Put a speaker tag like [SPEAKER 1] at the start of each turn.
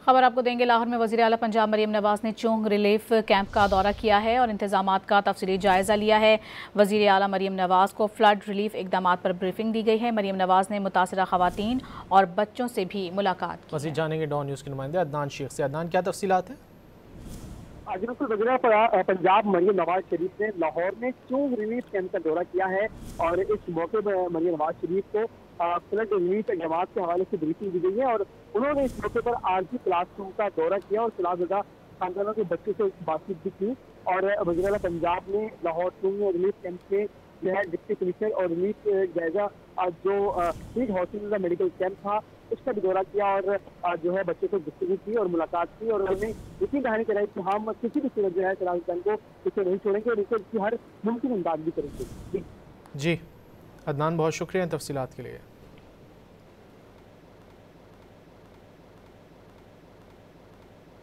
[SPEAKER 1] खबर आपको देंगे। लाहौर में वज़ीर आला पंजाब मरीम नवाज़ ने चोंग रिलीफ कैंप का दौरा किया है और इंतजामात का तफसीली जायज़ा लिया है। वज़ीर आला मरीम नवाज़ को फ्लड रिलीफ इक़दामात पर ब्रीफिंग दी गई है। मरीम नवाज़ ने मुतासरा ख़वातीन और बच्चों से भी मुलाकात की।
[SPEAKER 2] मज़ीद जानेंगे डॉन न्यूज़ के नुमाइंदे अदनान शेख से। अदनान, क्या तफसीलात है?
[SPEAKER 3] वज़ीर पंजाब मरीम नवाज शरीफ ने लाहौर में चोंग रिलीफ कैंप का दौरा किया है और इस मौके पर मरीम नवाज शरीफ को फ्लड रिलीफ इक़दामात के हवाले से ब्रीफिंग दी गई है और उन्होंने इस मौके पर आरजी क्लासरूम का दौरा किया और क्लासदा खानदानों के बच्चों से बातचीत भी की। और वज़ीर आला पंजाब ने लाहौर चोंग रिलीफ कैंप में जो है डिप्टी कमिश्नर और रिलीफ जायजा जो फील्ड हॉस्पिटल का मेडिकल कैंप था उसका भी दौरा किया और जो है बच्चों से गुफ्तगू की और मुलाकात की और उन्होंने यकीन दहानी कराई कि हम किसी भी सूरत जो है सलाहुद्दीन को इसे नहीं छोड़ेंगे और इसे हर मुमकिन इमदाद भी करेंगे।
[SPEAKER 2] जी अदनान, बहुत शुक्रिया इन तफसीलात के लिए।